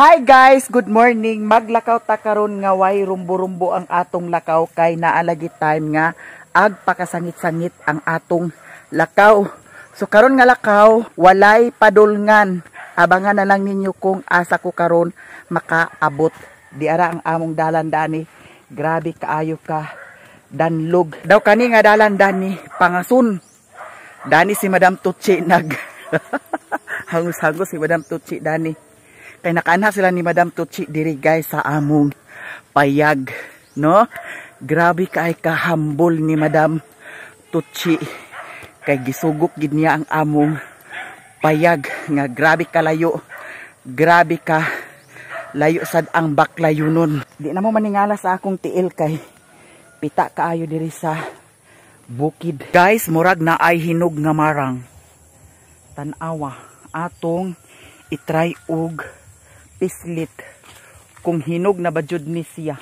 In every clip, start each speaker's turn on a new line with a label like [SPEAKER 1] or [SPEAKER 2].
[SPEAKER 1] Hi guys, good morning. Maglakaw ta karon nga way rumbo-rumbo ang atong lakaw kay naalagi time nga agpakasangit-sangit ang atong lakaw. So karon nga lakaw, walay padulngan. Abangan na lang ninyo kung asa ko karon makaabot. Di ara ang among dalan dani. Grabe kaayo ka danlog. Daw kani nga dalan dani pangasun. Dani si Madam Tucci nag hangus-hangus si Madam Tucci dani. Kay nakaana sila ni Madam Tucci diri guys sa among payag, no? Grabe kay kahambol ni Madam Tucci. Kay gisugok gid niya ang among payag nga grabe ka layo. Grabe ka layo sad ang baklayunon. Di na mo maningala sa akong tiil kay pita kaayo diri sa bukid. Guys, murag na ay hinog nga marang. Tan-awa atong itry og pislit kung hinog na badyod ni siya.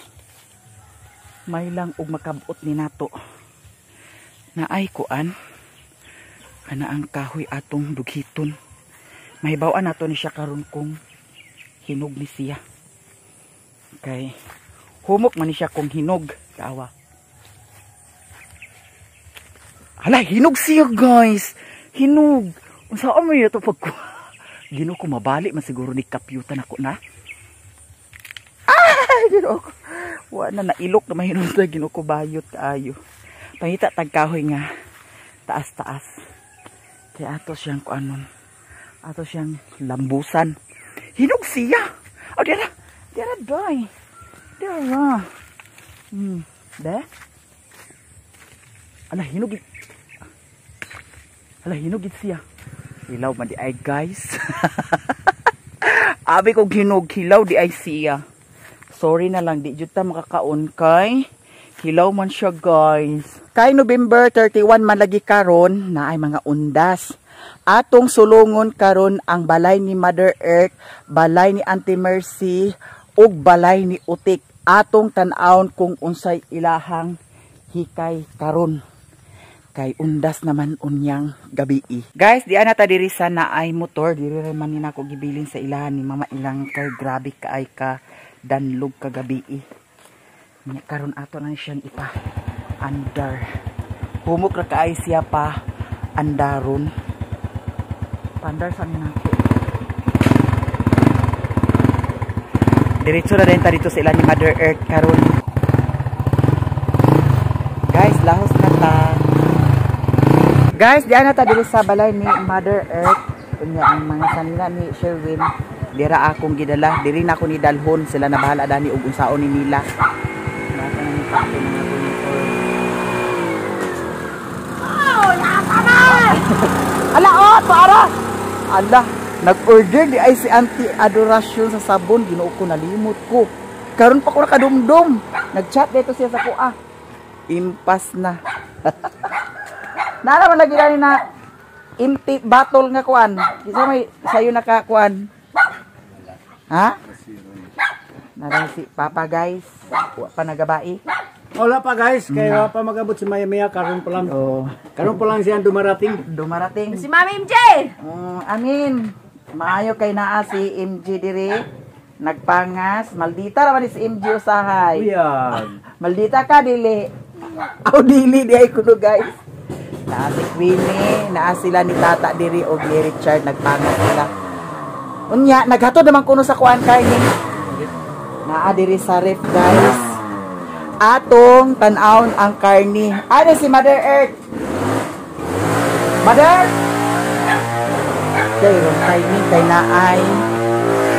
[SPEAKER 1] May lang og makabot ni nato na ay kuan kana ang kahoy atong dughiton. Mahibaw-an nato ni siya karon kung hinog ni siya. Kay humok man ni siya kung hinog kaawa. Hala, hinog siya guys. Hinog. Unsaan mo ito pag Ginoo ko mabali man siguro ni kapyutan ako na. Ginoo ko. Wa na nailok na mahinog na Ginoo ko bayot kaayo. Pangita tagkahoy nga taas-taas. Kaya ato siyang kuanon. Ato siyang lambusan. Hinog siya. Oh, dira. Dira doy. Dira. De? Ala hinog. Ala hinog siya. Hilaw man di ay guys. Abi kong hinog, hilaw di ay siya. Sorry na lang, di jud ta makakaon kay hilaw man siya guys. Kay November 31 man lagi karon na ay mga undas. Atong sulungon karon ang balay ni Mother Earth, balay ni Auntie Mercy, ug balay ni Utik. Atong tan-awon kung unsay ilahang hikay karon. Kay undas naman unyang gabi. Guys, di ana ta diri sa naay motor, diri ra man nina ko gibilin sa ilahan ni mama ilang kay grabe kaay ka danlog ka gabi. Nya karon ato na siyang ipa andar. Humok ra kaay siya pa andaron. Pandar sa nato. Diretso na din ta dito sa ilang ni Mother Earth karon. Guys, lahos na ta. Guys, diyan na ta diri sa balay ni Mother Earth. Kunya ang mga sanila ni Sherwin. Dira akong gidala. Diri na ako ni dalhon. Sila na bahala dani og unsaon ni nila. Oh, ala oh, para. Ala, nag-order di ay si Auntie Adoration sa sabon. Ginoo ko nalimot ko. Karon pa ko nakadumdum. Nag-chat dito siya sa kuha. Impas na. Nara man lagi dani na empty bottle nga kuan. Kisa may sayo nakakuan. Ha? Nara si Papa guys. Wa pa nagabai.
[SPEAKER 2] Wala pa guys, kaya pa magabot si Maya karon pa lang. Oh. Karon pa lang siya dumarating.
[SPEAKER 1] Dumarating.
[SPEAKER 3] Si Mami MJ.
[SPEAKER 1] Amin. Maayo kay naa si MJ diri. Nagpangas, maldita ra man si MJ usahay.
[SPEAKER 2] Yan.
[SPEAKER 1] Maldita ka dili. Aw dili di ay kuno guys. Naa si Queenie, naa sila ni Tata diri og ni Richard nagpangas sila. Unya naghatod naman kuno sa kuan kay ni. Naa diri sa ref guys. Atong tan-awon ang karni. Ano si Mother Earth? Mother? Kay ron timing kay naay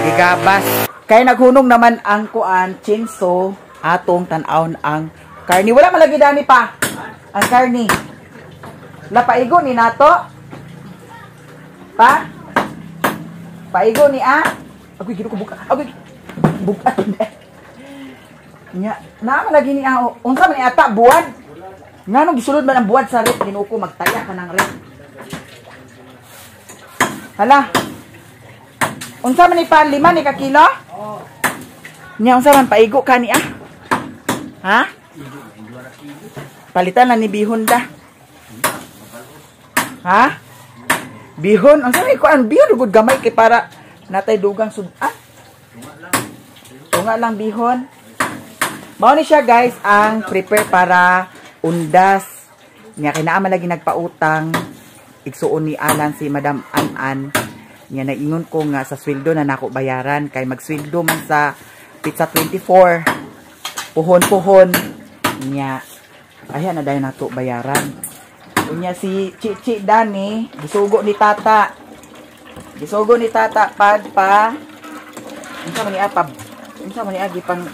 [SPEAKER 1] gigabas. Kay naghunong naman ang kuan chinso atong tan-awon ang karni. Wala malagi dani pa ang karni. Lapaigo ni nato. Pa? Paigo ni Agoy gino ko buka. Agoy. Buka. Nya, naman lagi ni unsa man ni ata buwan? Ngano gisulod man ang buwan sa rep Ginoo ko magtaya ka ng rep. Hala. Unsa man ni pa 5 ni ka kilo? Oo. Nya unsa man paigo ka ni Ha? Palitan na ni bihon da. Ha? Bihon, ang sabi ko, ang bihon, gud gamay kay para natay dugang sudan. Tunga lang bihon. Mao ni siya guys ang prepare para undas. Nya kinaaman lagi nagpautang. Igsuon ni Alan si Madam An-An. Nya naingon ko nga sa sweldo na nako bayaran kay magsweldo man sa Pizza 24. Puhon-puhon. Nya ayan na dahil nato bayaran. Unya si Chichi Dani, gisugo ni Tata. Gisugo ni Tata pad pa. Unsa man ni apab? Unsa man ni agi pang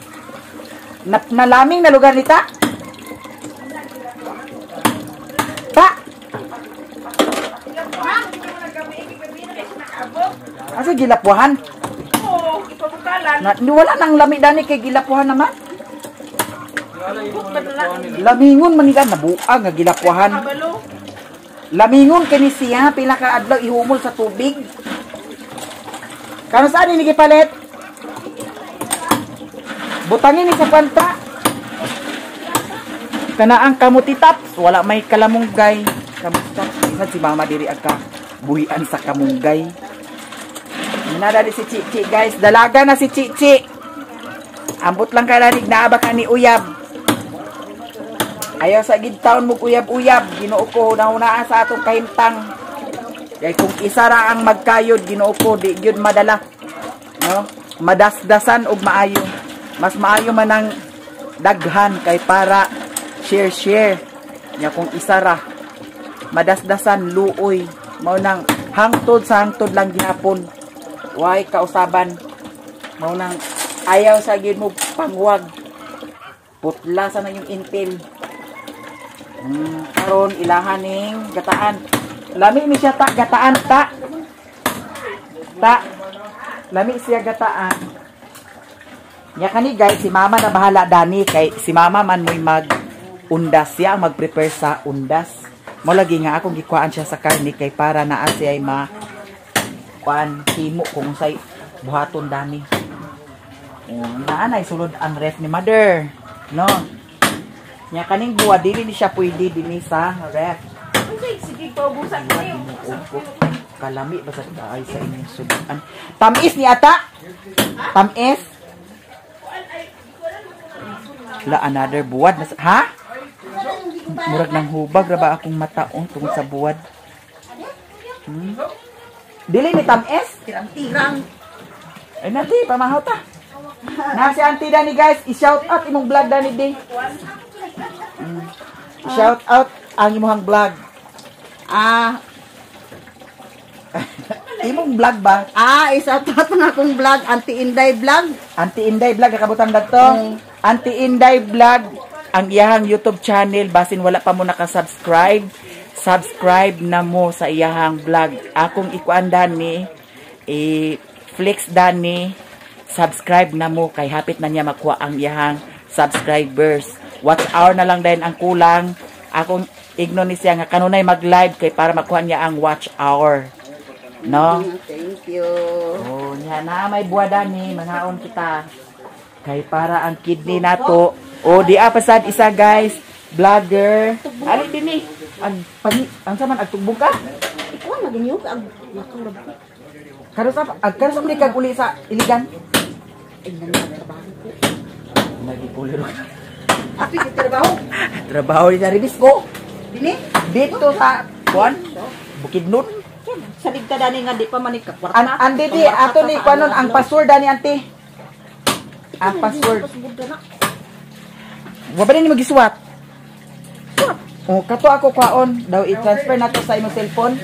[SPEAKER 1] nalaming na lugar ni Ta? Ta. Asa gilapuhan?
[SPEAKER 3] Oo, ipabukalan.
[SPEAKER 1] Wala nang lami Dani kay gilapuhan naman. Lamingon man nila nabuang nga gilapuhan.
[SPEAKER 3] Kabalo.
[SPEAKER 1] Lamingon kani siya pila ka adlaw ihumol sa tubig. Kano saan ni gipalit? Butangin ni sa kwanta. Kana ang kamutitaps, wala may kalamunggay. Kamutitaps, isa si mama diri agka buhian sa kamunggay. Nada di si Chichi guys, dalaga na si Chichi. Ambot lang kalanig na abak ni Uyab. Ayaw sa gidtaon mo uyab-uyab, Ginoo ko naunaan sa atong kahimtang. Kay kung isa ra ang magkayod, Ginoo ko di gyud madala. No? Madasdasan og maayo. Mas maayo man ang daghan kay para share. Nya kung isa ra madasdasan luoy, mao nang hangtod sa hangtod lang gihapon. Way kausaban. Mao nang ayaw sa gyud mo pangwag. Putla sa na yung intil. Karon ilahan ning gataan. Lami ni siya ta gataan ta. Ta. Lami siya gataan. Nya kani guys, si mama na bahala Dani kay si mama man mo'y mag-undas siya, mag-prepare sa undas. Mo lagi nga akong gikuan siya sa karne kay para naa siya ay kuan himo kung say buhaton Dani. Naanay sulod ang ref ni mother. No. Nya kaning buwa dili ni siya pwede dinhi sa ref.
[SPEAKER 3] Sige, paubusan ko yun.
[SPEAKER 1] Kalami ba sa ay sa inyong sudan. Tamis ni ata? Tamis? La another buwad na ha? Murag nang hubag ra ba akong mataon tungod sa buwad? Dili ni tamis?
[SPEAKER 3] Tirang-tirang.
[SPEAKER 1] Ay nati pamahaw ta. Na si Auntie Dani guys, i-shout out imong vlog Dani day. Shout out ang imong vlog. Imong vlog ba?
[SPEAKER 3] Isa tot nga akong vlog, Auntie Inday vlog.
[SPEAKER 1] Auntie Inday vlog kakabutang dadto. Auntie Inday vlog ang iyahang YouTube channel basin wala pa mo naka-subscribe. Subscribe na mo sa iyahang vlog. Akong ikuan Dani, flex Dani. Subscribe na mo kay hapit na niya makuha ang iyahang subscribers. Watch hour na lang din ang kulang. Akong igno ni siya nga kanunay mag-live kay para makuha niya ang watch hour. No?
[SPEAKER 3] Thank you.
[SPEAKER 1] Oh, niya na may buwada ni mangaon kita. Kay para ang kidney nato. Oh, di pasad isa guys, vlogger. Ali dinhi. Ang saman agtugbog ka?
[SPEAKER 3] Ikaw maginyo ka ang makulog.
[SPEAKER 1] Karon sa kag uli sa iligan.
[SPEAKER 3] Ay, nagtrabaho ko.
[SPEAKER 1] Nagikulo.
[SPEAKER 3] Api ka trabaho?
[SPEAKER 1] Trabaho ni sa Ribisco.
[SPEAKER 3] Dini?
[SPEAKER 1] Dito sa kuan Bukidnon.
[SPEAKER 3] Salig ka dani nga di pa manik kapwarta.
[SPEAKER 1] Andi di ato ni kuanon ang password ani ante. Ang password. Wa ba ni magisuwat? Oh, kato ako kwaon daw i-transfer nato sa imong cellphone.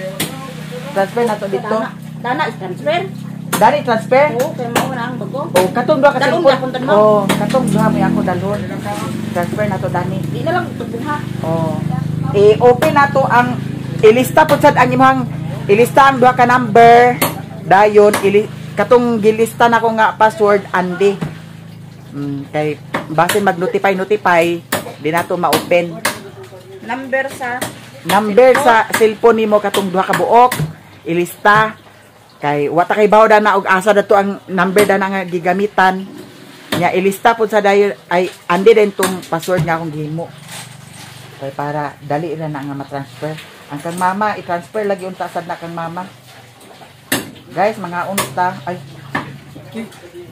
[SPEAKER 1] Transfer nato dito.
[SPEAKER 3] Dana transfer.
[SPEAKER 1] Dali transfer.
[SPEAKER 3] Oo, kay mao na ang bago.
[SPEAKER 1] Oh, katong duha ka
[SPEAKER 3] Dalon
[SPEAKER 1] cellphone.
[SPEAKER 3] gyapon tan mo.
[SPEAKER 1] Oh, katong duha may ako dalhon. Transfer nato dani.
[SPEAKER 3] Di na lang tubong ha.
[SPEAKER 1] Oh. I-open nato ang ilista pud sad ang imong ilista ang duha ka number. Dayon katong gilista nako nga password andi. Kay basin mag-notify di nato ma-open. Number sa cellphone nimo katong duha ka buok. Ilista kay wata kay bawda na og asa dato ang number da na nga gigamitan. Nya ilista pud sa dayon ay andi din tong password nga akong gihimo. Kay para dali ra na nga ma-transfer. Ang kang mama i-transfer lagi unta sad na kang mama. Guys, mga unta ay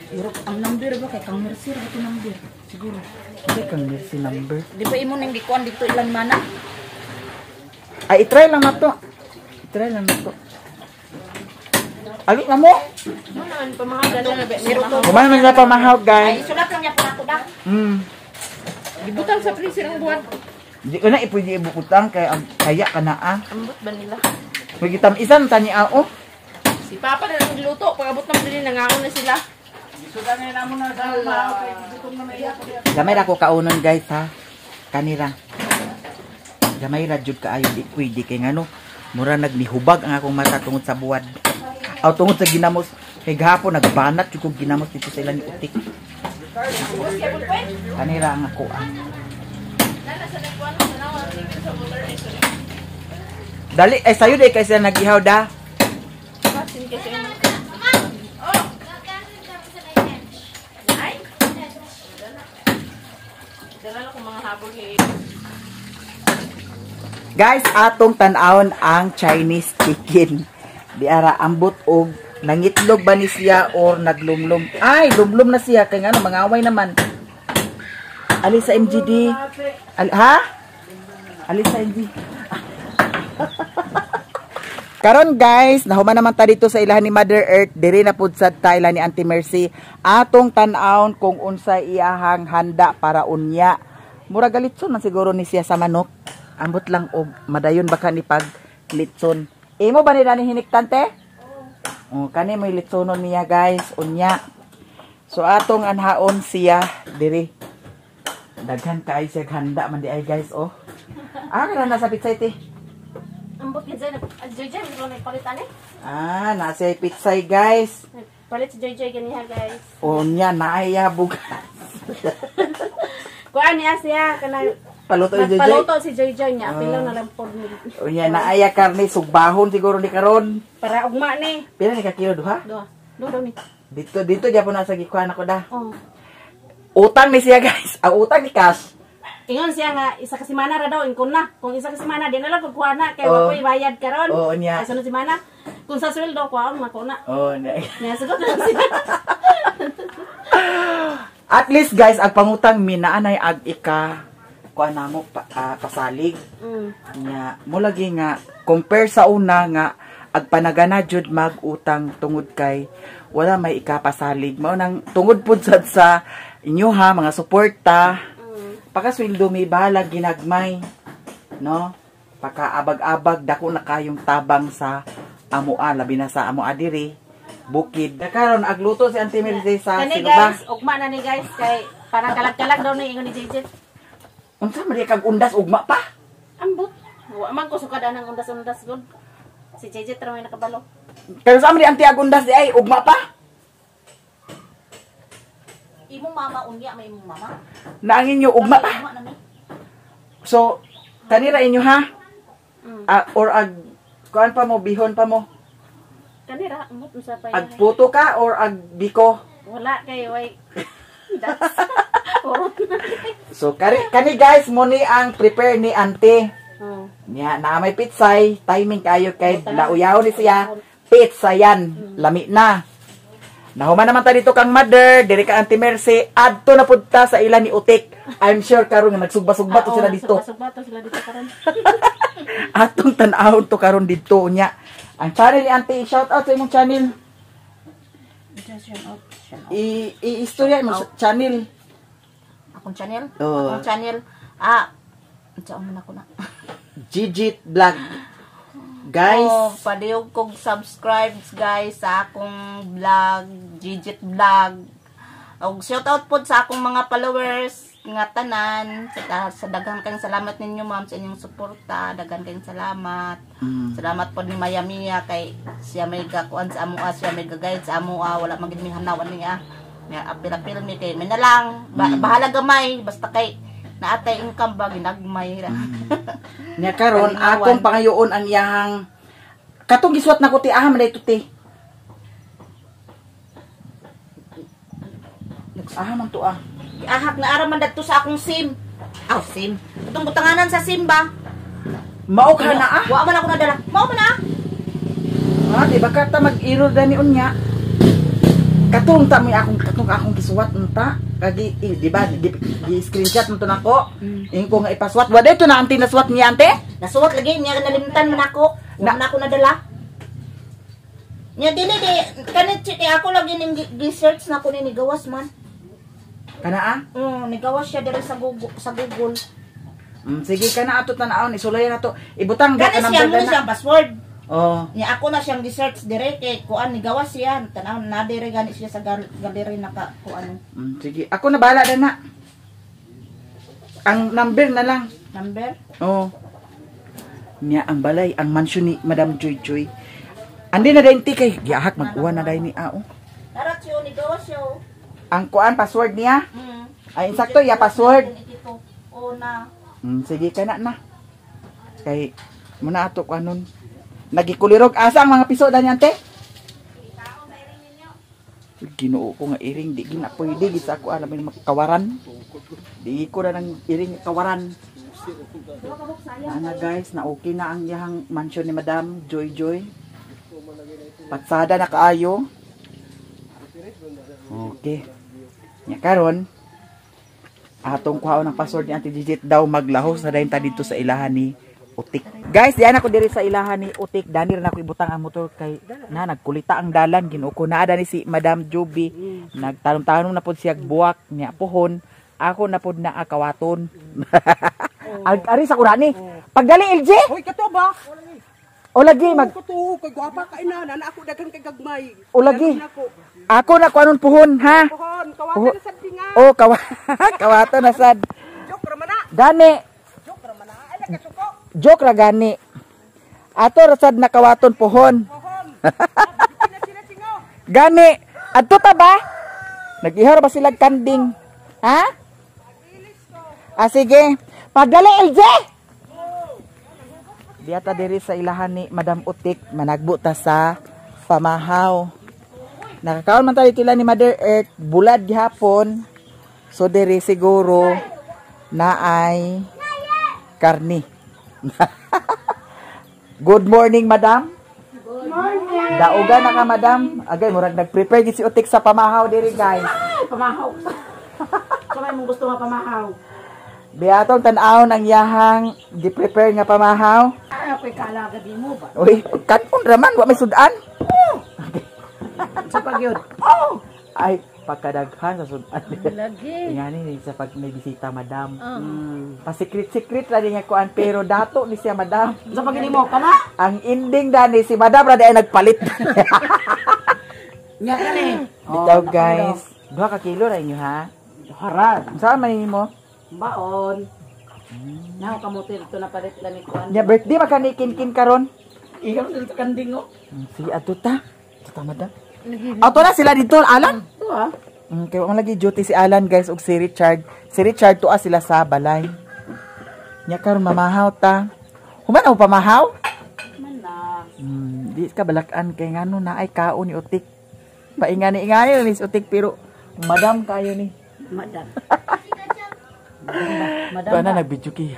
[SPEAKER 3] Europe ang number ba kay kang Mercy ra ito number. Siguro.
[SPEAKER 1] Hindi kang Mercy number.
[SPEAKER 3] Di ba imo ning gikuan dito ilang mana?
[SPEAKER 1] Ay, itry lang na to. Itry lang na to. Alo na mo.
[SPEAKER 3] Mo naman pa mga ganun na meron ko.
[SPEAKER 1] Kumain man sila pamahaw,
[SPEAKER 3] Ay
[SPEAKER 1] guys.
[SPEAKER 3] sulat lang niya po ako da. Gibutang sa freezer ang buwan.
[SPEAKER 1] Hindi ko na ipwede ibukutang kaya kaya ka na ah.
[SPEAKER 3] Ambot ba nila?
[SPEAKER 1] Magitam isan tani oh.
[SPEAKER 3] Si Papa na lang luto, pag-abot naman din nangaon na sila.
[SPEAKER 1] Gamay ra ko kaunon guys ha. Kanira. Gamay ra jud kaayo di pwede kay ngano. Mura nagnihubag ang akong mata tungod sa buwad. Aw tungod sa ginamos. Kay gahapon nagbanat jud kog ginamos dito sa ilang utik. Kanira ang ako ah. Dali ay sayo day kay sila nagihaw da. Guys, atong tan-awon ang Chinese chicken. Di ara ambot og nangitlog ba ni siya or naglumlum. Ay, lumlum na siya kay ngano mangaway naman. Ali sa MGD. Ha? Ali sa MGD. Karon guys, nahuman naman ta dito sa ilahan ni Mother Earth, diri na pud sad ta ila ni Auntie Mercy. Atong tan-awon kung unsa iyahang handa para unya. Mura galitson man siguro ni siya sa manok. Ambot lang og madayon baka ni pag litson. Imo ba ni dani hiniktante? Oh, kani may litsonon niya guys, unya. So atong anhaon siya diri. Daghan kay siya handa man di ay guys oh. Kana na sa pizza ite.
[SPEAKER 3] Ambot yun dyan. Joy-Joy, hindi ko may palitan eh.
[SPEAKER 1] Nasa pitsay guys.
[SPEAKER 3] Palit si Joy-Joy ganiha guys.
[SPEAKER 1] O niya, naaya bugas.
[SPEAKER 3] Kuhaan niya siya.
[SPEAKER 1] Paluto ni Joy.
[SPEAKER 3] Magpaluto si Joy-Joy niya. Pilaw na lang po.
[SPEAKER 1] O niya, naaya karne, sugbahon siguro ni karon.
[SPEAKER 3] Para ugma ni.
[SPEAKER 1] Pila ni kakilo duha?
[SPEAKER 3] Doa. Doa ni.
[SPEAKER 1] Dito dyan po nasa gikuhan ako da.
[SPEAKER 3] Oh.
[SPEAKER 1] Utang ni siya guys. Ang utang ni cash.
[SPEAKER 3] Ingon siya nga, isa ka semana ra daw, ingkon na. Kung isa ka semana, di na lang kukuha na. Kaya wapoy bayad karon.
[SPEAKER 1] Oo niya.
[SPEAKER 3] Ay sunod semana. Kung sa sweldo, kuha ang mako na.
[SPEAKER 1] Oo niya.
[SPEAKER 3] Nga, sagot lang siya.
[SPEAKER 1] At least guys, ang pangutang minaanay ag ika kuha na mo pasalig. Nya, mo lagi nga, compare sa una nga, ag panagana jud mag-utang tungod kay wala may ikapasalig. Mao nang tungod pud sad sa inyo ha, mga suporta. Pagkasweldo may balag ginagmay, no? Pagkaabag-abag dako na kayong tabang sa amoa, labi na sa amoa diri, bukid. Karon agluto si Auntie Mercy sa
[SPEAKER 3] Kani
[SPEAKER 1] sinuba.
[SPEAKER 3] guys, ugma na ni guys kay parang kalag-kalag daw ni ingon ni Jijit.
[SPEAKER 1] Unsa man kag undas ugma pa?
[SPEAKER 3] Ambot. Wa man ko sukad anang undas-undas gud. Si Jijit ra may nakabalo.
[SPEAKER 1] Pero sa man Auntie ag undas di ay ugma pa?
[SPEAKER 3] Imong mama unya may imong mama.
[SPEAKER 1] Naangin nyo ugma pa.
[SPEAKER 3] Ugma na mi.
[SPEAKER 1] So kanira inyo ha? Or ag kuan pa mo, bihon pa mo?
[SPEAKER 3] Kanira ambot usa pa.
[SPEAKER 1] Ag puto ka or ag biko?
[SPEAKER 3] Wala kay way. That's urot na.
[SPEAKER 1] So kani guys mo ni ang prepare ni Auntie. Nya na may pitsay, timing kayo kay lauyaw ni siya. Pizza yan, lami na. Nahuman naman ta dito kang Mother, diri ka Auntie Mercy, adto na pud ta sa ila ni Utik. I'm sure karon nga nagsugba-sugba to sila dito.
[SPEAKER 3] Sugba to sila dito karon.
[SPEAKER 1] Atong tan-awon to karon dito nya. Ang channel ni Auntie, shout out sa imong channel. I-istorya mo sa channel.
[SPEAKER 3] Akong channel?
[SPEAKER 1] Oo.
[SPEAKER 3] Akong channel. Unsa man ako na.
[SPEAKER 1] Gigit Vlog. Guys,
[SPEAKER 3] padiyog kog subscribe guys sa akong vlog, Gigit Vlog. Og shout out pod sa akong mga followers nga tanan. Sa daghan kayong salamat ninyo ma'am sa inyong suporta. Daghan kayong salamat. Salamat pod ni Mayamia kay siya may gakuan sa amoa, siya may gagayad sa amoa, wala man gid mi hanawan niya. Nga apil-apil mi kay na lang. Bahala gamay basta kay naatay income ba ginagmay ra.
[SPEAKER 1] nya karon akong pangayoon ang iyang katong giswat na ko ti aham na ito ti. Aham man to ah.
[SPEAKER 3] Ahak na ara man dadto sa akong SIM. SIM. Itong butanganan sa SIM ba?
[SPEAKER 1] Mao ka na ah.
[SPEAKER 3] Wa man ako nadala. Mao man ah.
[SPEAKER 1] Di ba ka ta mag-iro gani unya? Katong ta mo akong katong akong gisuwat unta. Kagi di ba gi-screenshot mo to nako. Ingo nga ipaswat. Wa dito na anti naswat niya ante.
[SPEAKER 3] Nasuot lagi niya nalimtan man ako. Wala na ako nadala. Nya dili di kanit si ako lagi ning research na ko ni gawas man.
[SPEAKER 1] Kana
[SPEAKER 3] Nigawas siya diri sa Google
[SPEAKER 1] sige kana ato tanaon isulay na to. Ibutang
[SPEAKER 3] Gani
[SPEAKER 1] ka
[SPEAKER 3] siya
[SPEAKER 1] number
[SPEAKER 3] mo siyang password.
[SPEAKER 1] Oh.
[SPEAKER 3] Nya ako na siyang research dire kay kuan ni gawas siya. Tanaw na dire gani siya sa gallery naka kuan.
[SPEAKER 1] Sige, ako na bahala na. Ang number na lang.
[SPEAKER 3] Number?
[SPEAKER 1] Oh. Niya ang balay, ang mansion ni Madam Joy Joy. Andi na dayon ti kay giahak mag-uwan na dayon ni ao.
[SPEAKER 3] Darat siya ni gawas siya.
[SPEAKER 1] Ang kuan password niya? Ay insakto ya password.
[SPEAKER 3] O na.
[SPEAKER 1] Sige kana na. Kay muna ato kanon. Nagikulirog asa ang mga piso dani ante? Ginoo ko nga iring di gina pwede gid sa ako alam ni kawaran. Di ko na nang iring kawaran. Ana guys, na okay na ang yahang mansion ni Madam Joy Joy. Patsada na kaayo. Okay. Nya karon atong kuhaon ng password ni Auntie Gigit daw maglahos na dayon ta dito sa ilahan ni Utik. Guys, diyan ako diri sa ilahan ni Utik. Dani rin ako ibutang ang motor kay na nagkulita ang dalan ginuko na ada ni si Madam Joby. Nagtanong-tanong na pud siya buwak niya pohon. Ako na pud na akawaton. Ari sa kurani. Pagdali LJ.
[SPEAKER 2] Hoy kato ba?
[SPEAKER 1] O lagi mag
[SPEAKER 2] Kato kay gwapa ka ina na ako daghang kay gagmay.
[SPEAKER 1] o lagi. Ako na kuanon puhon ha.
[SPEAKER 2] Pohon, kawasan na sad tinga.
[SPEAKER 1] Oh, kawaton na sad.
[SPEAKER 2] Joke ra man na.
[SPEAKER 1] Gani.
[SPEAKER 2] Joke ra man na. Ay nagkasuko.
[SPEAKER 1] Joke ra gani. Ato rasad na kawaton pohon.
[SPEAKER 2] Pohon. Hindi na sila singo.
[SPEAKER 1] Gani. Adto ta ba? Nag-ihar ba sila kanding? Ha? Sige. Pagdali LJ. Diata diri sa ilahan ni Madam Utik managbo ta sa pamahaw. Nakakaon man tayo tila ni Mother Earth bulad gihapon. So diri siguro na ay karni. Good morning, Madam.
[SPEAKER 3] Good morning.
[SPEAKER 1] Daugan na ka, Madam. Agay murag nag-prepare gid si Utik sa pamahaw diri, guys.
[SPEAKER 3] Pamahaw. Kamay mong gusto nga pamahaw.
[SPEAKER 1] Beatong tan-awon ang yahang gi-prepare nga pamahaw.
[SPEAKER 3] Ako'y kalaga di mo ba?
[SPEAKER 1] Uy, kanon raman wa may sudan.
[SPEAKER 3] Sa pagyod.
[SPEAKER 1] Ay, pagkadaghan sa sudan.
[SPEAKER 3] Lagi.
[SPEAKER 1] Ingani ni sa pag may bisita, Madam. Pa-secret-secret ra di nga kuan pero dato ni siya, Madam.
[SPEAKER 3] Sa pagini mo kana?
[SPEAKER 1] Ang ending dani si Madam ra ay nagpalit.
[SPEAKER 3] Nya kani.
[SPEAKER 1] Bitaw guys, 2 ka kilo ra inyo ha.
[SPEAKER 3] Harad.
[SPEAKER 1] Saan man mo?
[SPEAKER 3] Baon. Naho kamote dito na palit lang ni kuan.
[SPEAKER 1] Nya birthday makanikin-kin karon.
[SPEAKER 3] Ikaw dito kanding oh.
[SPEAKER 1] Sige ato ta. Ito Madam. Ato na sila dito, Alan.
[SPEAKER 3] Ito ah.
[SPEAKER 1] Kaya wala lagi duty si Alan guys ug si Richard. Si Richard tuwa sila sa balay. Nya karon mamahaw ta. Human ako pamahaw?
[SPEAKER 3] Man na.
[SPEAKER 1] Di ka balakan kay ngano na ay kaon ni Utik. Paingani-ingani ni si Utik pero Madam kayo ni.
[SPEAKER 3] Madam.
[SPEAKER 1] Bana nag-video ki.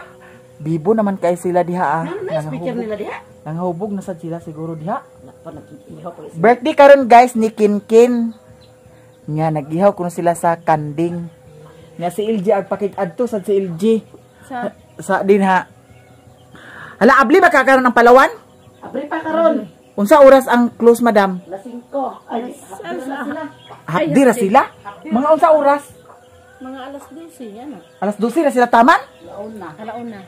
[SPEAKER 1] Bibo naman kay sila diha ah.
[SPEAKER 3] Speaker nila diha.
[SPEAKER 1] Nanghubog na sad sila siguro diha.
[SPEAKER 3] Ihaw ko.
[SPEAKER 1] Birthday karon guys ni Kinkin. Nga nagihaw kuno sila sa kanding. Nga si LG agpakit adto sad si LG. Sa din ha. Hala abli ba kakaroon ng Palawan?
[SPEAKER 3] Abri pa karon.
[SPEAKER 1] Unsa oras ang close, Madam?
[SPEAKER 3] Alas 5. Ay, sila.
[SPEAKER 1] Hapdi ra sila. Mga unsa oras?
[SPEAKER 3] Mga alas 12 yan.
[SPEAKER 1] Alas 12 na sila taman?
[SPEAKER 3] Alaon na.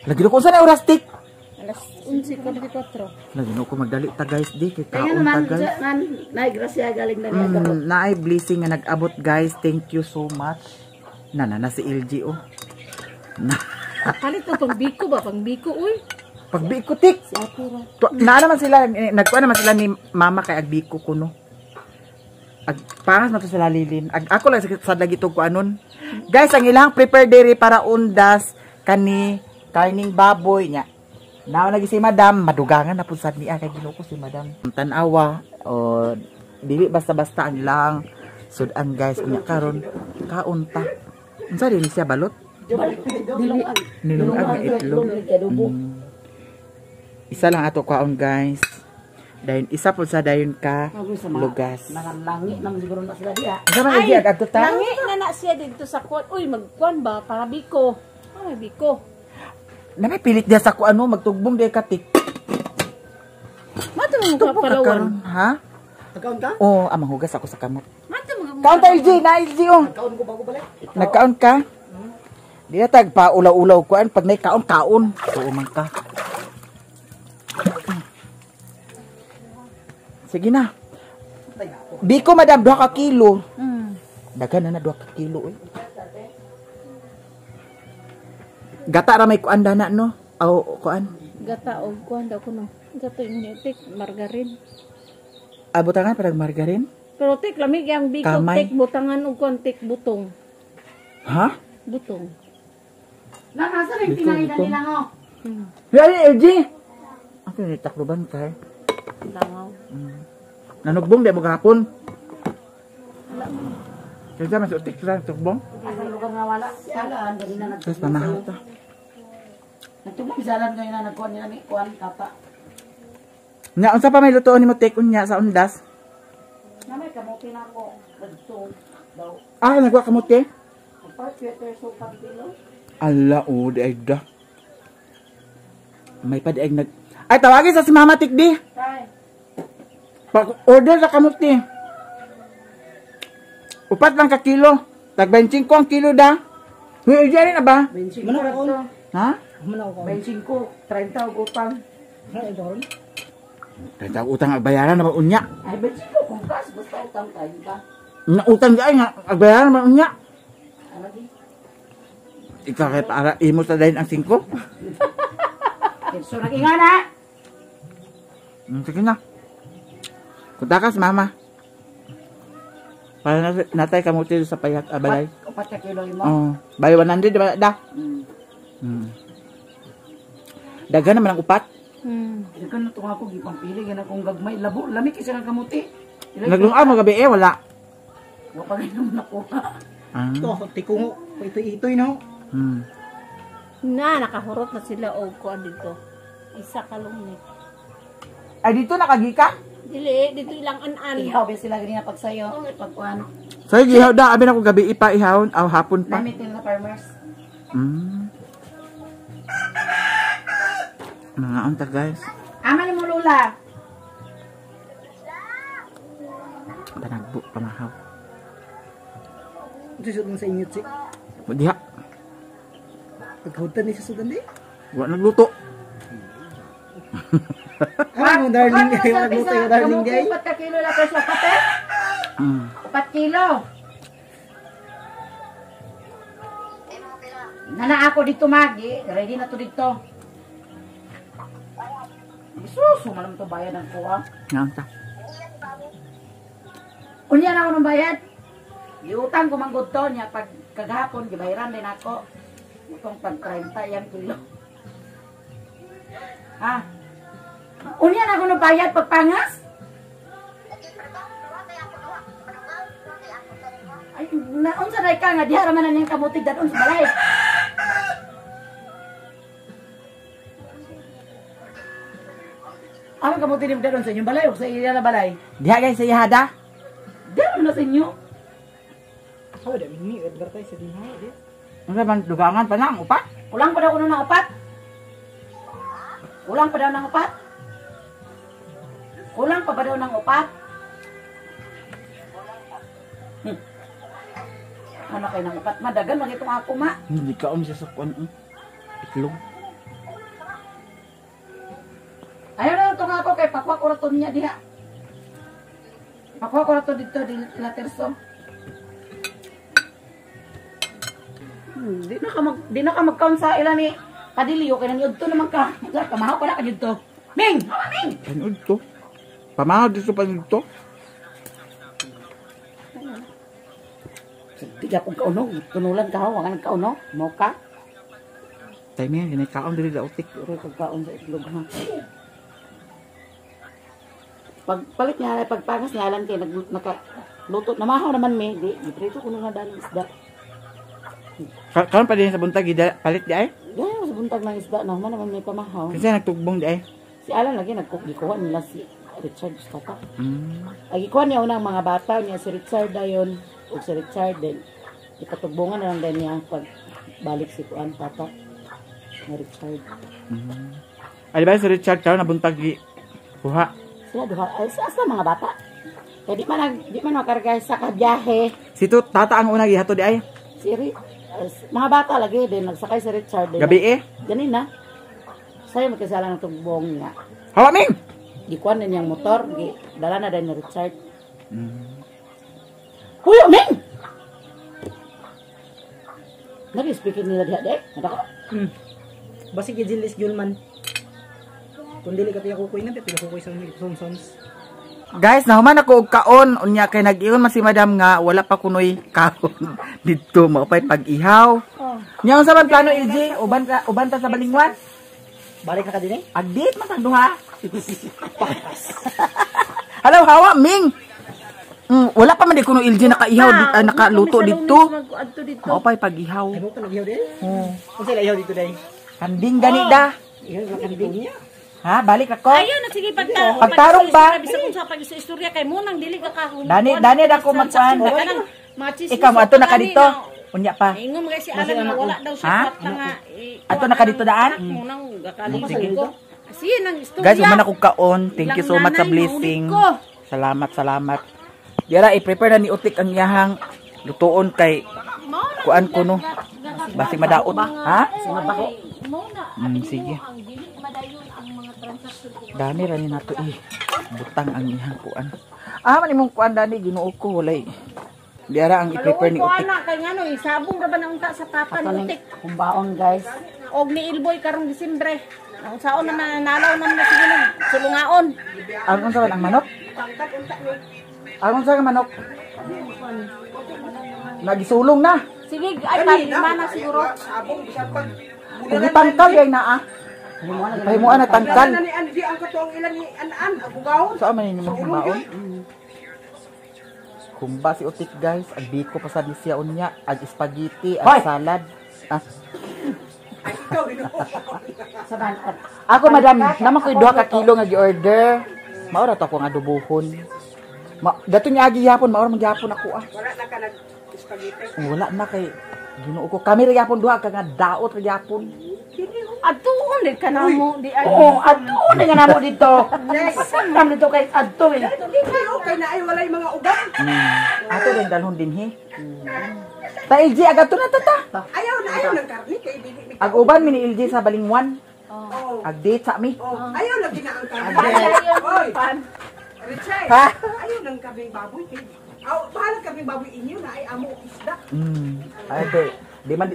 [SPEAKER 1] Lagi ko unsa na oras tik?
[SPEAKER 3] Alas 11:44.
[SPEAKER 1] Lagi ko magdali ta guys di kay
[SPEAKER 3] Kaya
[SPEAKER 1] kaon ta
[SPEAKER 3] naman,
[SPEAKER 1] guys.
[SPEAKER 3] naay grasya galing na niya.
[SPEAKER 1] Naay blessing nga nag-abot guys. Thank you so much. Na si LG oh.
[SPEAKER 3] Palit to pang biko ba? Pang biko uy.
[SPEAKER 1] Pagbiko tik.
[SPEAKER 3] Si Ate ra.
[SPEAKER 1] Na naman sila nagkuha naman sila ni mama kay agbiko kuno. Pangas na to sila lilin. Ako lang sa lagi to kuanon. Guys, ang ilang prepare diri para undas kani karning baboy nya. Now lagi si Madam madugangan na pud sad niya kay Ginoo ko si Madam. Tan-awa o dili basta-basta ang ilang sudan guys unya karon kaunta. Unsa din siya balot? Nilungan nga itlog. Isa lang ato kaon guys. Dayon isa po sa dayon ka
[SPEAKER 2] Ako sa mga
[SPEAKER 1] lugas.
[SPEAKER 2] nangalangi naman siguro na sila diya.
[SPEAKER 1] Isa man lagi adto ta.
[SPEAKER 4] Langi na siya dito sa kuwan. Uy, magkuwan ba? Para biko. May biko.
[SPEAKER 1] Na may pilit dia sa ko ano magtugbong di katik.
[SPEAKER 4] Mato mo ka
[SPEAKER 1] Tugbong ka
[SPEAKER 4] palawan.
[SPEAKER 1] karon, ha?
[SPEAKER 2] Nagkaon ka?
[SPEAKER 1] Oh, amang hugas ako sa kamot.
[SPEAKER 4] Mato mo
[SPEAKER 1] Kaon ta LG, na LG oh.
[SPEAKER 2] Nagkaon ko bago balik.
[SPEAKER 1] Nagkaon ka? Di na tag pa ulaw-ulaw ko an pag nay kaon. Oo man ka. Sige na. Biko madam 2 ka kilo. Daghan na 2 ka kilo eh. Gata ra may kuan dana no. Aw kuan.
[SPEAKER 4] Gata o kuwan daw ko no. Gata yung nitik, margarin.
[SPEAKER 1] Abutangan parang margarin.
[SPEAKER 4] Pero tik, lamig yung biko,
[SPEAKER 1] Kamay.
[SPEAKER 4] tik, butangan o kuwan, tik, butong.
[SPEAKER 1] Ha?
[SPEAKER 4] Butong.
[SPEAKER 3] Nasa rin pinangitan nila ngo.
[SPEAKER 1] Yari LG. Ako ni takloban kay.
[SPEAKER 4] Langaw.
[SPEAKER 1] Nanugbong di mo gahapon. Kaya mas utik lang tugbong.
[SPEAKER 2] Asa lugar nga wala. Salaan dali na
[SPEAKER 1] Tapos pamahal ta.
[SPEAKER 2] nagtubog salaan kayo na nagkuan nila ni kuan tata.
[SPEAKER 1] Nya unsa pa may lutoon nimo take unya sa undas?
[SPEAKER 2] Namay kamote na ako. Nagtubog daw.
[SPEAKER 1] Ah, nagwa kamote.
[SPEAKER 2] Part sweater so pagkilo.
[SPEAKER 1] Ala o di ay da. May padaig nag ay tawagin sa si Mama Tikdi.
[SPEAKER 2] Tay.
[SPEAKER 1] Pag order sa kamote. Upat lang ka kilo. Tag 25 ang kilo da. Huy, rin na ba?
[SPEAKER 2] 25 ko.
[SPEAKER 1] Ha?
[SPEAKER 2] Manaw ko. 25, 30 og utang. Ay doon.
[SPEAKER 1] Kaya utang ang bayaran naman unya.
[SPEAKER 2] Ay 25 kung kas basta utang tayo ba.
[SPEAKER 1] Na utang di ay nga ang bayaran naman unya.
[SPEAKER 2] Ano di?
[SPEAKER 1] Ikaw kaya para imo sa dahin ang 5.
[SPEAKER 2] So nag-inga na.
[SPEAKER 1] Sige na. Kunta ka sa mama. Para natay kamote sa payat balay.
[SPEAKER 2] Upat ka kilo mo.
[SPEAKER 1] Oh, bali 100 di ba da? Dagan naman ang upat.
[SPEAKER 2] Ikaw na itong ako, gipang pili, gana kong gagmay, labo, lamig kasi ng kamuti.
[SPEAKER 1] Naglungaw mo gabi wala.
[SPEAKER 2] Wapagay naman ako.
[SPEAKER 1] Ah.
[SPEAKER 2] Ito, tikungo, itoy no?
[SPEAKER 4] Na, nakahurot na sila o kuwan dito. Isa kalungit.
[SPEAKER 1] Ay dito nakagika?
[SPEAKER 4] Dili, dito ilang an-an.
[SPEAKER 2] Ihaw ba sila ganyan pagsayo, pagkuhan.
[SPEAKER 1] So gihaw da abi na ko gabi ipa ihawon aw hapon pa.
[SPEAKER 2] Namit nila farmers.
[SPEAKER 1] Mga unta guys.
[SPEAKER 2] Ama ni mo lula.
[SPEAKER 1] Panagbo pamahaw.
[SPEAKER 2] Ito siya sa inyo, Chik.
[SPEAKER 1] Diha.
[SPEAKER 2] Pagkautan ni sa sudan di.
[SPEAKER 1] Wa nagluto.
[SPEAKER 2] Ano mo, darling guy, magluto yung darling guy.
[SPEAKER 3] 4 ka kilo lang presyo kape. 4 kilo. Nana ako dito magi, ready na to dito. Sus, sumalam to bayad ng kuha.
[SPEAKER 1] Nga unta.
[SPEAKER 3] Unya na ako ng bayad. Iutang ko manggod to niya pag kagahapon gibayaran din ako. Itong pag 30 yan kilo. Ha? Unya na ako ng bayad pag pangas. Ay, naunsa na ka nga diha raman na niyang kamutig dadon sa balay. Ang kamutig ni dadon sa inyong balay o sa iya na balay?
[SPEAKER 1] Diha guys sa ihada.
[SPEAKER 3] Diyan na sa inyo.
[SPEAKER 2] Oh, dami ni advertise sa dinha di.
[SPEAKER 1] Ano man dugangan pa lang upat?
[SPEAKER 3] Kulang pa daw kuno ng upat. Kulang pa daw ng upat. Kulang pa ba daw ng upat? Ano kayo ng upat? Madagan lang itong ako ma.
[SPEAKER 1] Hindi ka siya sa kuan. Itlog.
[SPEAKER 3] Ayaw na itong ako kay pakwa ko rato niya diha. Pakwa ko rato dito di laterso. Di na ka mag-count sa ilan ni Kadilio kay naniud to naman ka. Kamahaw pa na ka dito. Ming! Ming!
[SPEAKER 1] Panood to. Pamahaw dito panood to.
[SPEAKER 3] Tiga kong kauno, tunulan ka ho, wangan kauno, mo ka.
[SPEAKER 1] Time yan, ginikaon diri da utik.
[SPEAKER 3] Pero pagkaon sa itlog ha. Pagpalit niya, pagpangas niya lang kay nakaluto. Namahaw naman may, di prito ko nga daling isda.
[SPEAKER 1] Karon pa din sa buntag palit di ay.
[SPEAKER 3] Gaya sa buntag ng isda, no, man naman may pamahaw.
[SPEAKER 1] Kasi nagtugbong di ay.
[SPEAKER 3] Si Alan lagi nagkukuha nila si
[SPEAKER 5] Richard tata.
[SPEAKER 1] Mm.
[SPEAKER 5] Agi kuan niya unang mga bata niya si Richard dayon ug si Richard din ipatugbungan na lang din niya pag balik si kuan tata ni Richard.
[SPEAKER 1] Ay ba si Richard karon nabuntag gi buha.
[SPEAKER 5] Sila duha ay sa mga bata. Kaya di man makargay sa kabiyahe.
[SPEAKER 1] Si tata ang una gihatod di ay.
[SPEAKER 5] Si mga bata lagi din nagsakay si Richard din.
[SPEAKER 1] Gabi eh.
[SPEAKER 5] Ganina. Sayo magkasala ng tugbong niya.
[SPEAKER 1] Hawa Ming.
[SPEAKER 5] Gikuan na niyang motor, dala na din ni Richard. Huyo, Ming! Nag-speaking nila diha, dek? Nadako?
[SPEAKER 2] Basi gijilis Julman. Kung dili ka piya kukuy na, piya kukuy sa sons.
[SPEAKER 1] Guys, nahuman ako og kaon unya kay nag-iyon man si madam nga wala pa kunoy kaon dito maupay pag-ihaw. Nya unsa man plano LG? Uban ta sa balingwan?
[SPEAKER 5] Balik na ka din eh?
[SPEAKER 1] Agdit man tag duha. Hello, hawa Ming. Wala pa man di kuno LG nakaihaw nakaluto dito. Maupay pag-ihaw.
[SPEAKER 2] Ano ka nag-ihaw din?
[SPEAKER 1] Oh.
[SPEAKER 2] Kung sila ihaw dito day?
[SPEAKER 1] Kanding gani da.
[SPEAKER 2] Ihaw na kanding niya.
[SPEAKER 1] Ha, balik ako.
[SPEAKER 4] Ayun, sige
[SPEAKER 1] Pagtarong ba?
[SPEAKER 4] Bisa kung sa pag-istorya kay mo nang dili ka kahon.
[SPEAKER 1] Dani dako magkuan. Ikaw mo ato na ka dito. Unya pa.
[SPEAKER 4] Ingon mga si Alan na wala daw siya
[SPEAKER 1] Ha?
[SPEAKER 4] kwarta nga.
[SPEAKER 1] Ato na ka dito daan?
[SPEAKER 4] Mo nang gakaling ko. Sige nang istorya.
[SPEAKER 1] Guys, uman ako kaon. Thank you so much sa blessing. Salamat. Dira i-prepare na ni Utik ang iyahang lutuon kay kuan ko no. Basi madaot. Ha? Sige. Dani ra ni nato butang ang iyang kuan. Man imong kuan dani Ginoo ko walay. Dira ang i-prepare ni Utik.
[SPEAKER 4] Ana kay ngano isabong ra ba na unta sa papa ni Utik.
[SPEAKER 5] Kumbaon guys.
[SPEAKER 4] Og ni Ilboy karong Disyembre. Ang saon na nanalaw naman na sige nang sulungaon.
[SPEAKER 1] Ang unsa man ang manok? Ang unsa ang manok? Nagisulong na.
[SPEAKER 4] Sige, ay mana siguro.
[SPEAKER 1] Ug tangkal yay naa. Pahimuan na tangkal. Saan man ninyo magbaon? Kumba si Utik guys, ag biko pa sa siya unya, ag spaghetti, ag salad. Ako madam, naman ko'y 2 ka kilo nga gi-order. Maura to ako nga adobohon. Dato niya agi yapon, maura magyapon ako Wala na ka nag-spaghetti? Wala na kay Ginoo ko. Kami ra yapon duha ka nga daot ra yapon.
[SPEAKER 4] Atuon din ka na mo di ay.
[SPEAKER 5] Oo, adto na nga namo dito. Pasangam dito kay adto eh.
[SPEAKER 2] Okay na ay walay mga uban.
[SPEAKER 1] Ato rin dalhon din he. Ta LG agato na tata.
[SPEAKER 2] Ayaw ng karne kay dili.
[SPEAKER 1] Ag uban mi ni LG sa balingwan. Ag date sa mi.
[SPEAKER 2] Ayaw lagi na ang karne. Richard,
[SPEAKER 1] Ha?
[SPEAKER 2] ayaw ng kabing baboy kay. Bahala kabing baboy inyo na ay amo isda.
[SPEAKER 1] Ay di man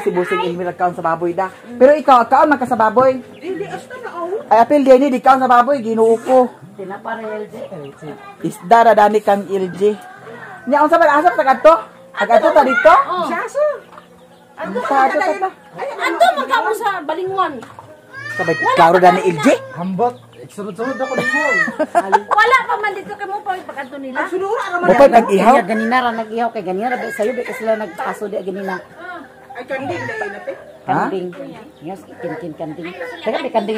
[SPEAKER 1] si Busing email account sa baboy da. Pero ikaw account man ka sa baboy.
[SPEAKER 2] Dili asta na oh.
[SPEAKER 1] Ay apil di di account sa baboy Ginoo ko.
[SPEAKER 5] Tinapara LJ.
[SPEAKER 1] Isda ra dani kang LG. Nya unsa man asa sa kadto? Agadto ta dito?
[SPEAKER 2] Siyaso.
[SPEAKER 1] Ano sa ato ta?
[SPEAKER 4] Anto man ka mo sa balingwan.
[SPEAKER 1] Sabay klaro dani LG.
[SPEAKER 2] Hambot. Sunod-sunod ako nimo.
[SPEAKER 4] Wala pa man dito kay mo pagkanto nila.
[SPEAKER 2] Sunura ra man.
[SPEAKER 1] Mo pa nag-ihaw.
[SPEAKER 5] Ganina ra nag-ihaw kay ganina ra sayo ba sila nagpaso di ganina.
[SPEAKER 2] Ay kanding dai na te.
[SPEAKER 5] Kanding. Yes, kanding. Teka may kanding.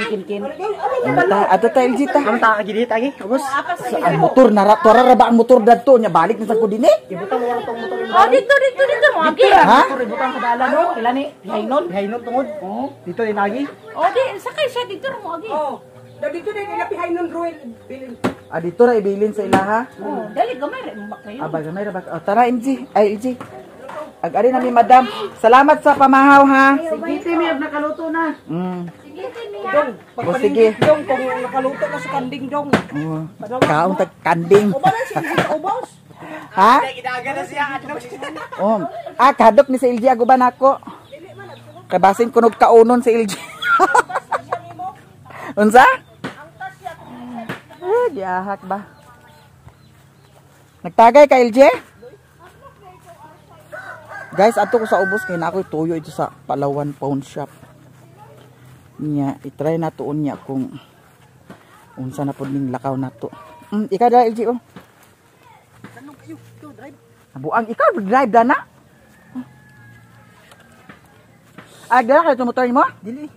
[SPEAKER 1] Ato ta LG ta.
[SPEAKER 2] Ta gidi tagi. Ubos.
[SPEAKER 1] Sa ang motor tora ra ba ang motor dadto nya balik na sa ko dinhi.
[SPEAKER 2] Ibutang mo tong motor.
[SPEAKER 4] Oh dito mo agi.
[SPEAKER 1] Ha?
[SPEAKER 5] Ibutang sa dala no. Ila ni Hainon.
[SPEAKER 2] Hainon tungod. Dito din lagi.
[SPEAKER 4] Oh di sakay siya dito mo agi.
[SPEAKER 2] Oh. Dito din ilapihay nun Ruel.
[SPEAKER 1] Dito ra ibilin sa ilaha.
[SPEAKER 4] Oh, dali gamay ra mo kayo.
[SPEAKER 1] Aba gamay ra ba? Tara LG. Ay LG. Ag-ari na mi madam. Salamat sa pamahaw ha.
[SPEAKER 5] Sige, may nakaluto na.
[SPEAKER 2] Dong.
[SPEAKER 1] O sige.
[SPEAKER 2] Dong kung nakaluto na sa kanding dong.
[SPEAKER 1] Kaon tag kanding.
[SPEAKER 2] Bala siya sa ubos.
[SPEAKER 1] Ha?
[SPEAKER 2] Idaga na siya.
[SPEAKER 1] Kadok ni sa LG ako ba nako? Kabasin kunog kaunon sa LG. Unsa? Diahak ba? Nagtagay ka LG? Guys, ato ko sa ubos kay na ako'y tuyo ito sa Palawan Pawn Shop. Nya, itry na to unya kung unsa na pud ning lakaw nato. Ikaw da LG oh. Buang ikaw drive da na. Agdala ka motor mo?
[SPEAKER 2] Dili.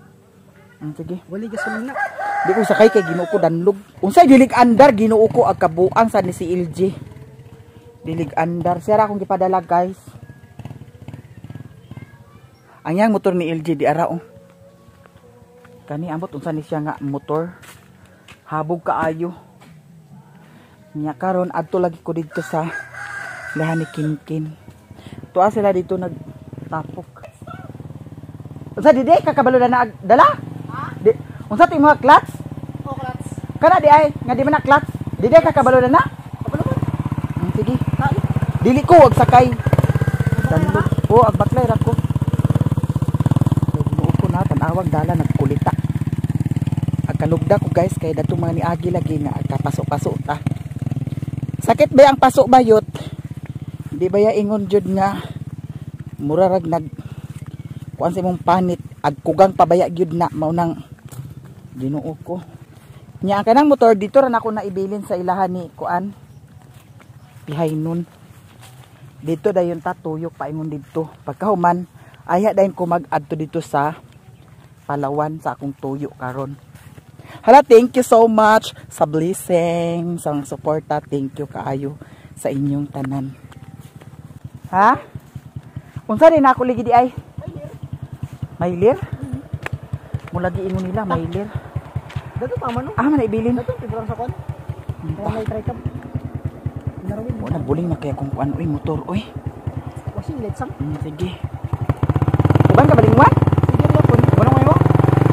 [SPEAKER 1] Sige.
[SPEAKER 2] Wali gasolina.
[SPEAKER 1] Di ko sakay kay Ginoo ko danlog. Unsay dilig andar Ginoo ko ag kabuang sa ni si LG. Dilig andar siya ra akong gipadala guys. Ang yang motor ni LG di ara oh. Kani ambot unsa ni siya nga motor. Habog kaayo. Nya karon adto lagi ko dito sa lahan ni Kinkin. Tuwa sila dito nagtapok. Unsa di kakabalo na dala? Ha? Di, unsa ti mo clutch?
[SPEAKER 2] Oh, klats.
[SPEAKER 1] Kana di ay nga di man na clutch. Di kakabalo na?
[SPEAKER 2] Kabalo ko.
[SPEAKER 1] Sige. Dili ko wag sakay. Danlog. Oh, ag baklay ra ko. Ginoo ko na tan-awag dala nagkulita. Ag kalugda ko guys kay dato mga niagi lagi nga agkapasok-pasok ta. Sakit ba ang pasok bayot? Di ba ya ingon jud nga murarag nag kuan sa imong panit agkugang pabaya gyud na maunang Ginoo ko. Nya ang kanang motor dito ra nako naibilin sa ilahan ni kuan Pihaynon. Dito dayon ta tuyok paingon dito. Pagkahuman aya dayon ko mag-adto dito sa Palawan sa akong tuyo karon. Hala, thank you so much sa blessing, sa suporta. Thank you kaayo sa inyong tanan. Ha? Unsa din ako ligi di ay? Mailir? Mula giingon nila mailir.
[SPEAKER 2] Dato tama no.
[SPEAKER 1] Ah, manaibilin.
[SPEAKER 2] Dato tibrang sa kon. Kaya may try ka. Narawin.
[SPEAKER 1] Wala buling na kaya kung kuan oy motor oy.
[SPEAKER 2] Washing let's sam.
[SPEAKER 1] Sige. Uban ka balingwan?
[SPEAKER 2] Sige mo kon. Wala mo.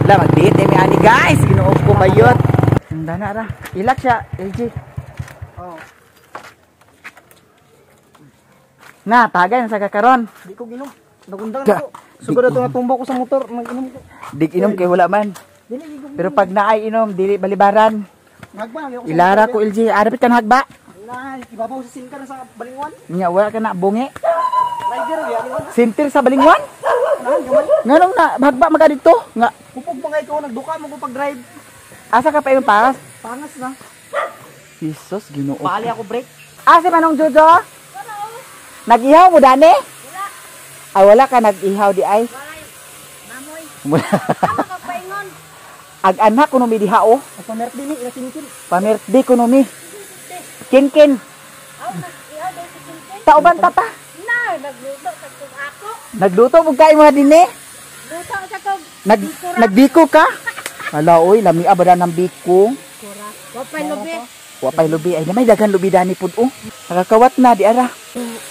[SPEAKER 1] La mag-date mi ani guys, Ginoo ko bayot. Dana ra. Ilak siya, LG.
[SPEAKER 2] Oh.
[SPEAKER 1] Na, tagay na sa kakaron.
[SPEAKER 2] Di ko ginom. Nagundang na ko. Sugod ato natumba ko sa motor, mag-inom ko.
[SPEAKER 1] Dig inom kay wala man.
[SPEAKER 2] Dili ginom.
[SPEAKER 1] Pero pag naay inom, dili balibaran.
[SPEAKER 2] Nagba ako.
[SPEAKER 1] Ilara ko LG, arapit ka na hagba.
[SPEAKER 2] Na, ibabaw sa singkar sa balingwan.
[SPEAKER 1] Nya wala ka na bungi.
[SPEAKER 2] Rider ya, di ba?
[SPEAKER 1] Sintir sa balingwan.
[SPEAKER 2] Nahan gaman.
[SPEAKER 1] Nganong na hagba maga dito? Nga
[SPEAKER 2] Kupog pa nga ikaw nagduka mo ko pag drive.
[SPEAKER 1] asa ka pa yung paras?
[SPEAKER 2] Pangas na.
[SPEAKER 1] Jesus, Ginoo.
[SPEAKER 2] Paali ako break.
[SPEAKER 1] Asa manong Jojo? Nag-ihaw mo dani? Wala. Ah, wala ka nag-ihaw di ay?
[SPEAKER 4] Namoy. Ano ka paingon?
[SPEAKER 1] Ag-anak kuno mi diha o.
[SPEAKER 2] Ako meron din ila sinikin.
[SPEAKER 1] Pamerdi kuno mi. Kinkin.
[SPEAKER 4] Aw, nag-ihaw daw si Kinkin.
[SPEAKER 1] Tauban ta pa.
[SPEAKER 4] Na, nagluto sa kong ako.
[SPEAKER 1] Nagluto mo kay mga dinhi.
[SPEAKER 4] Luto sa kong
[SPEAKER 1] Nagbiko ka? Hala oy, lami abada ng biko.
[SPEAKER 4] kura. Wapay lobe.
[SPEAKER 1] Wa pay lubi ay namay daghan lubi dani pud o. Nakakawat na di ara.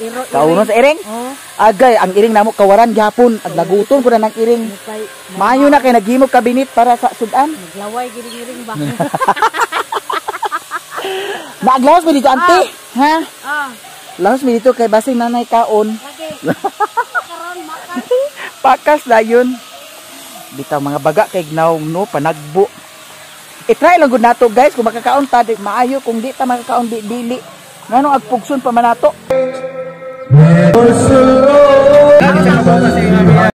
[SPEAKER 4] Iro.
[SPEAKER 1] Kauno sa iring?
[SPEAKER 4] Oh,
[SPEAKER 1] Agay ang iring namo kawaran gyapon. Aglaguton ko na ng iring.
[SPEAKER 4] kay
[SPEAKER 1] Maayo na kay naghimog kabinit para sa sudan.
[SPEAKER 4] naglaway giring-giring ba?
[SPEAKER 1] Naaglawas mi dito ante. Ha?
[SPEAKER 4] Ah,
[SPEAKER 1] Lawas mi dito kay basing nanay kaon.
[SPEAKER 4] lagi. Karon makan.
[SPEAKER 1] Pakas na yun. Bitaw mga baga kay gnaw no panagbo. I-try lang gud nato guys kung makakaon ta di maayo kung di ta makakaon di dili. Nganong agpugson pa man nato.